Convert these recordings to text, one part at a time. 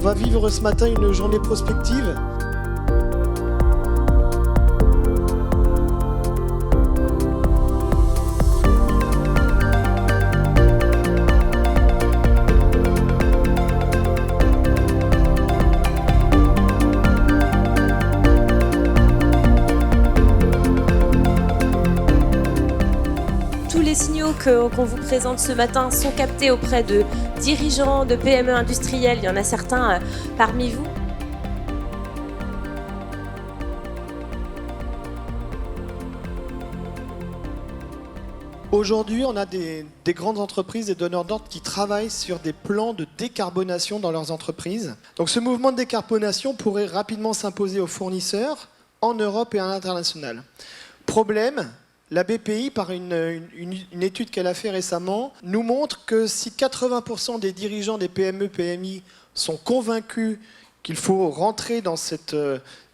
va vivre ce matin une journée prospective. Les signaux qu'on vous présente ce matin sont captés auprès de dirigeants de PME industrielles. Il y en a certains parmi vous. Aujourd'hui, on a des grandes entreprises, des donneurs d'ordre qui travaillent sur des plans de décarbonation dans leurs entreprises. Donc ce mouvement de décarbonation pourrait rapidement s'imposer aux fournisseurs en Europe et à l'international. Problème, la BPI, par une étude qu'elle a fait récemment, nous montre que si 80% des dirigeants des PME-PMI sont convaincus qu'il faut rentrer dans cette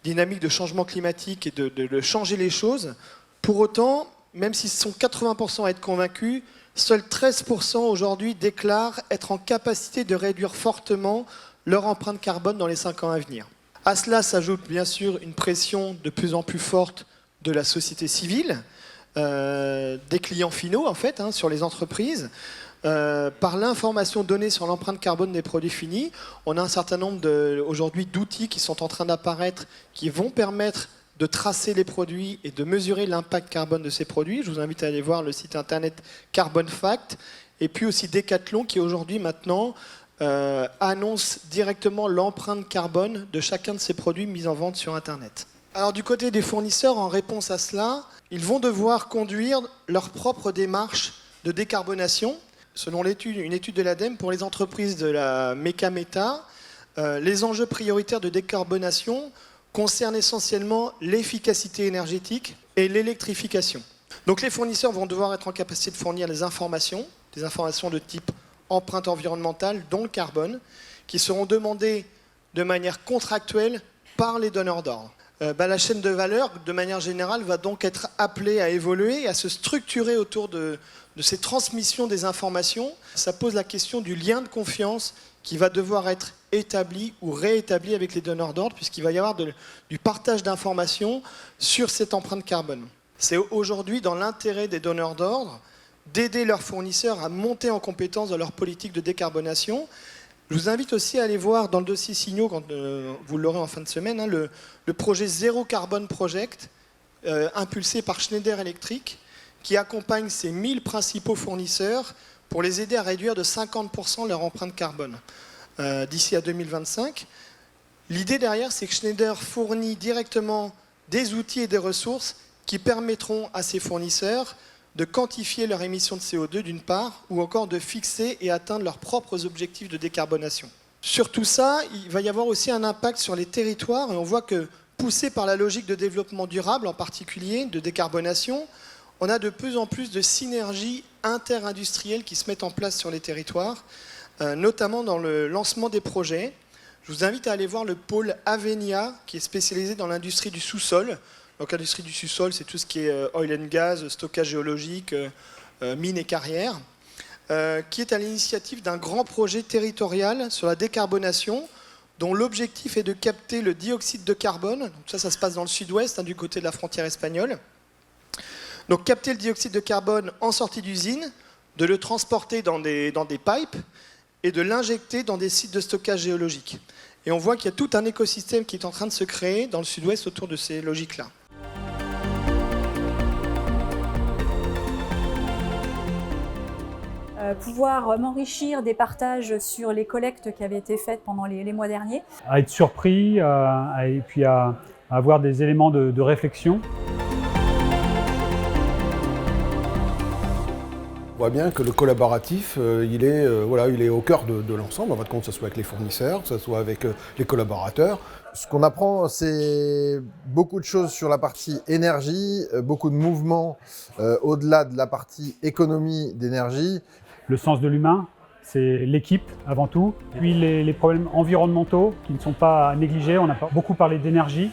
dynamique de changement climatique et de changer les choses, pour autant, même s'ils sont 80% à être convaincus, seuls 13% aujourd'hui déclarent être en capacité de réduire fortement leur empreinte carbone dans les 5 ans à venir. À cela s'ajoute bien sûr une pression de plus en plus forte de la société civile, des clients finaux en fait, sur les entreprises. Par l'information donnée sur l'empreinte carbone des produits finis, on a un certain nombre aujourd'hui d'outils qui sont en train d'apparaître, qui vont permettre de tracer les produits et de mesurer l'impact carbone de ces produits. Je vous invite à aller voir le site internet Carbon Fact, et puis aussi Decathlon qui aujourd'hui maintenant annonce directement l'empreinte carbone de chacun de ces produits mis en vente sur internet. Alors du côté des fournisseurs, en réponse à cela, ils vont devoir conduire leur propre démarche de décarbonation. Selon une étude de l'ADEME, pour les entreprises de la MECA-META, les enjeux prioritaires de décarbonation concernent essentiellement l'efficacité énergétique et l'électrification. Donc les fournisseurs vont devoir être en capacité de fournir des informations de type empreinte environnementale, dont le carbone, qui seront demandées de manière contractuelle par les donneurs d'ordre. La chaîne de valeur, de manière générale, va donc être appelée à évoluer et à se structurer autour de ces transmissions des informations. Ça pose la question du lien de confiance qui va devoir être établi ou réétabli avec les donneurs d'ordre, puisqu'il va y avoir du partage d'informations sur cette empreinte carbone. C'est aujourd'hui dans l'intérêt des donneurs d'ordre d'aider leurs fournisseurs à monter en compétence dans leur politique de décarbonation. Je vous invite aussi à aller voir dans le dossier Signaux, quand vous l'aurez en fin de semaine, le projet Zéro Carbone Project, impulsé par Schneider Electric, qui accompagne ces 1000 principaux fournisseurs pour les aider à réduire de 50% leur empreinte carbone d'ici à 2025. L'idée derrière, c'est que Schneider fournit directement des outils et des ressources qui permettront à ces fournisseurs de quantifier leur émission de CO2 d'une part, ou encore de fixer et atteindre leurs propres objectifs de décarbonation. Sur tout ça, il va y avoir aussi un impact sur les territoires, et on voit que, poussé par la logique de développement durable en particulier, de décarbonation, on a de plus en plus de synergies inter-industrielles qui se mettent en place sur les territoires, notamment dans le lancement des projets. Je vous invite à aller voir le pôle Avenia, qui est spécialisé dans l'industrie du sous-sol. Donc l'industrie du sous-sol, c'est tout ce qui est oil and gas, stockage géologique, mines et carrières, qui est à l'initiative d'un grand projet territorial sur la décarbonation, dont l'objectif est de capter le dioxyde de carbone. Donc ça se passe dans le sud-ouest, du côté de la frontière espagnole. Donc capter le dioxyde de carbone en sortie d'usine, de le transporter dans des pipes et de l'injecter dans des sites de stockage géologique. Et on voit qu'il y a tout un écosystème qui est en train de se créer dans le sud-ouest autour de ces logiques-là. Pouvoir m'enrichir des partages sur les collectes qui avaient été faites pendant les mois derniers. À être surpris et puis à avoir des éléments de réflexion. On voit bien que le collaboratif, il est au cœur de l'ensemble, en fin de compte, que ce soit avec les fournisseurs, que ce soit avec les collaborateurs. Ce qu'on apprend, c'est beaucoup de choses sur la partie énergie, beaucoup de mouvements au-delà de la partie économie d'énergie. Le sens de l'humain, c'est l'équipe avant tout. Puis les problèmes environnementaux qui ne sont pas à négliger. On a beaucoup parlé d'énergie.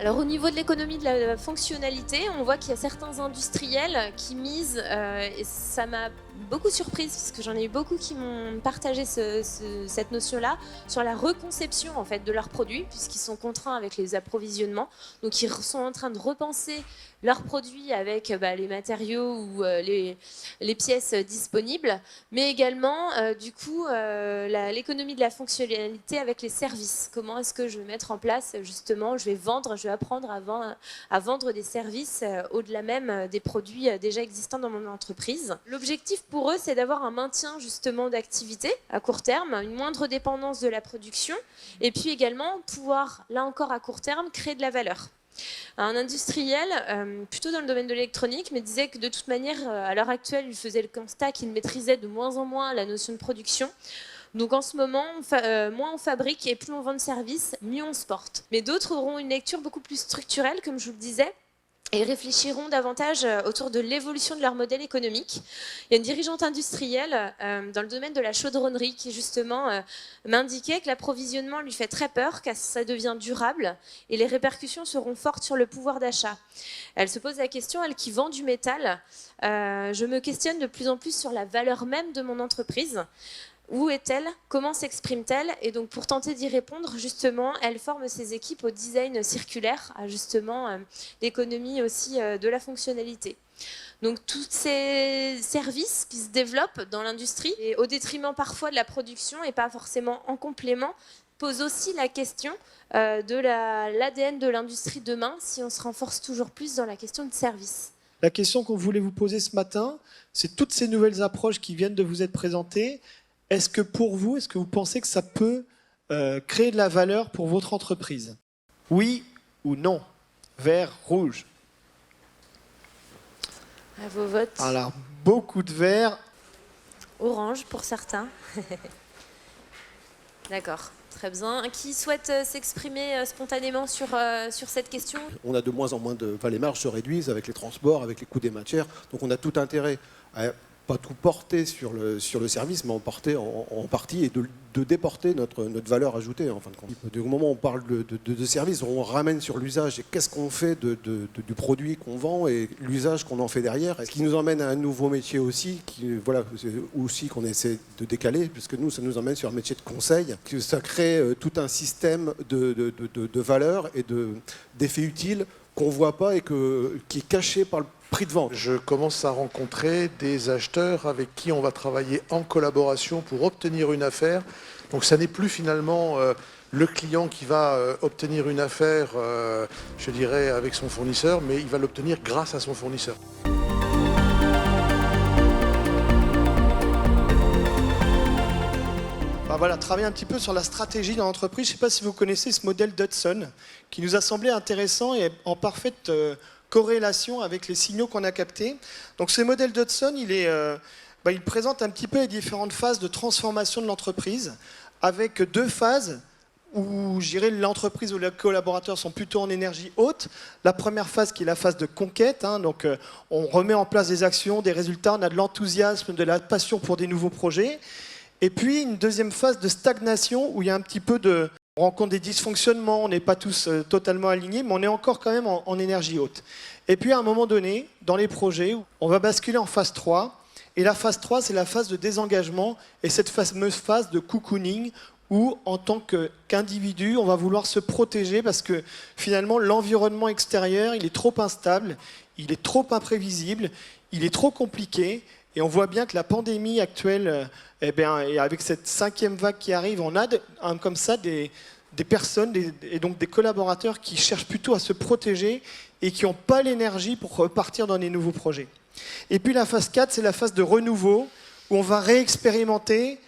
Alors au niveau de l'économie de la fonctionnalité, on voit qu'il y a certains industriels qui misent, et ça m'a beaucoup surprise parce que j'en ai eu beaucoup qui m'ont partagé cette notion-là sur la reconception en fait de leurs produits puisqu'ils sont contraints avec les approvisionnements. Donc ils sont en train de repenser leurs produits avec les matériaux ou les pièces disponibles, mais également du coup l'économie de la fonctionnalité avec les services. Comment est-ce que je vais mettre en place justement, je vais apprendre à vendre des services au-delà même des produits déjà existants dans mon entreprise. L'objectif pour eux, c'est d'avoir un maintien justement d'activité à court terme, une moindre dépendance de la production, et puis également pouvoir, là encore à court terme, créer de la valeur. Un industriel, plutôt dans le domaine de l'électronique, me disait que de toute manière, à l'heure actuelle, il faisait le constat qu'il maîtrisait de moins en moins la notion de production. Donc en ce moment, moins on fabrique et plus on vend de services, mieux on se porte. Mais d'autres auront une lecture beaucoup plus structurelle, comme je vous le disais, et réfléchiront davantage autour de l'évolution de leur modèle économique. Il y a une dirigeante industrielle dans le domaine de la chaudronnerie qui justement m'indiquait que l'approvisionnement lui fait très peur, car ça devient durable et les répercussions seront fortes sur le pouvoir d'achat. Elle se pose la question, elle qui vend du métal, je me questionne de plus en plus sur la valeur même de mon entreprise. Où est-elle? Comment s'exprime-t-elle? Et donc pour tenter d'y répondre, justement, elle forme ses équipes au design circulaire, à justement l'économie aussi de la fonctionnalité. Donc tous ces services qui se développent dans l'industrie, et au détriment parfois de la production et pas forcément en complément, posent aussi la question de l'ADN de l'industrie demain, si on se renforce toujours plus dans la question de service. La question qu'on voulait vous poser ce matin, c'est toutes ces nouvelles approches qui viennent de vous être présentées. Est-ce que pour vous, est-ce que vous pensez que ça peut créer de la valeur pour votre entreprise? Oui ou non? Vert, rouge. À vos votes. Alors, beaucoup de vert. Orange pour certains. D'accord, très bien. Qui souhaite s'exprimer spontanément sur cette question? On a de moins en moins les marges se réduisent avec les transports, avec les coûts des matières. Donc on a tout intérêt à pas tout porter sur le service, mais en porter en partie et de déporter notre valeur ajoutée en fin de compte. Du moment où on parle de service, on ramène sur l'usage et qu'est-ce qu'on fait du produit qu'on vend et l'usage qu'on en fait derrière. Ce qui nous emmène à un nouveau métier aussi, aussi qu'on essaie de décaler, puisque nous, ça nous emmène sur un métier de conseil. Ça crée tout un système de valeurs et d'effets utiles qu'on ne voit pas et qui est caché par le prix de vente. Je commence à rencontrer des acheteurs avec qui on va travailler en collaboration pour obtenir une affaire. Donc ça n'est plus finalement le client qui va obtenir une affaire, je dirais, avec son fournisseur, mais il va l'obtenir grâce à son fournisseur. Voilà, travailler un petit peu sur la stratégie dans l'entreprise. Je ne sais pas si vous connaissez ce modèle d'Hudson, qui nous a semblé intéressant et en parfaite corrélation avec les signaux qu'on a captés. Donc ce modèle d'Hudson, il présente un petit peu les différentes phases de transformation de l'entreprise, avec deux phases où je dirais l'entreprise ou les collaborateurs sont plutôt en énergie haute. La première phase qui est la phase de conquête, donc on remet en place des actions, des résultats, on a de l'enthousiasme, de la passion pour des nouveaux projets. Et puis une deuxième phase de stagnation où il y a un petit peu on rencontre des dysfonctionnements, on n'est pas tous totalement alignés, mais on est encore quand même en énergie haute. Et puis à un moment donné, dans les projets, on va basculer en phase 3. Et la phase 3, c'est la phase de désengagement et cette fameuse phase de cocooning où en tant qu'individu, on va vouloir se protéger parce que finalement l'environnement extérieur, il est trop instable, il est trop imprévisible, il est trop compliqué. Et on voit bien que la pandémie actuelle, et avec cette 5e vague qui arrive, on a comme ça des personnes et donc des collaborateurs qui cherchent plutôt à se protéger et qui n'ont pas l'énergie pour repartir dans des nouveaux projets. Et puis la phase 4, c'est la phase de renouveau, où on va réexpérimenter,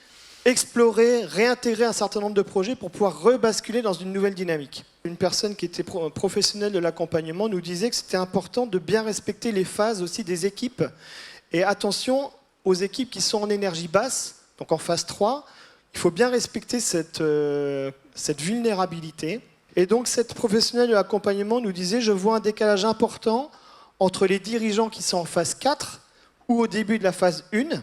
explorer, réintégrer un certain nombre de projets pour pouvoir rebasculer dans une nouvelle dynamique. Une personne qui était professionnelle de l'accompagnement nous disait que c'était important de bien respecter les phases aussi des équipes. Et attention aux équipes qui sont en énergie basse, donc en phase 3, il faut bien respecter cette vulnérabilité. Et donc cette professionnelle de l'accompagnement nous disait « Je vois un décalage important entre les dirigeants qui sont en phase 4 ou au début de la phase 1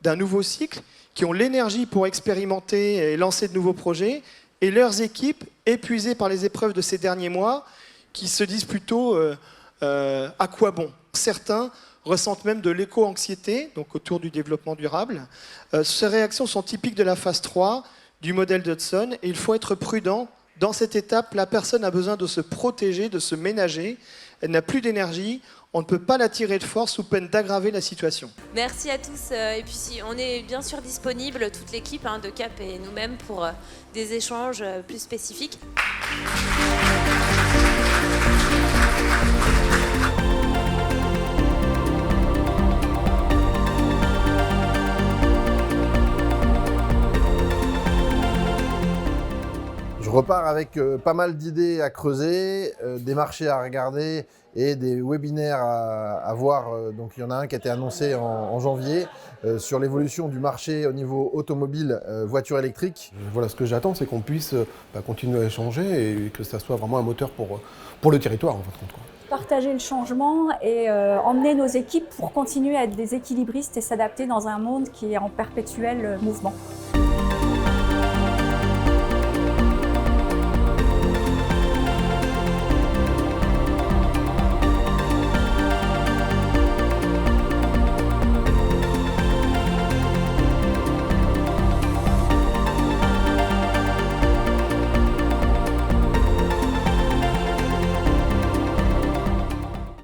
d'un nouveau cycle, qui ont l'énergie pour expérimenter et lancer de nouveaux projets, et leurs équipes épuisées par les épreuves de ces derniers mois, qui se disent plutôt à quoi bon ?» Certains ressentent même de l'éco-anxiété, donc autour du développement durable. Ces réactions sont typiques de la phase 3 du modèle d'Hudson et il faut être prudent. Dans cette étape, la personne a besoin de se protéger, de se ménager. Elle n'a plus d'énergie, on ne peut pas la tirer de force sous peine d'aggraver la situation. Merci à tous. Et puis on est bien sûr disponible, toute l'équipe de CAP et nous-mêmes, pour des échanges plus spécifiques. Je repars avec pas mal d'idées à creuser, des marchés à regarder et des webinaires à voir. Donc il y en a un qui a été annoncé en janvier sur l'évolution du marché au niveau automobile, voiture électrique. Voilà, ce que j'attends, c'est qu'on puisse continuer à échanger et que ça soit vraiment un moteur pour le territoire, en fin de compte, quoi. Partager le changement et emmener nos équipes pour continuer à être des équilibristes et s'adapter dans un monde qui est en perpétuel mouvement.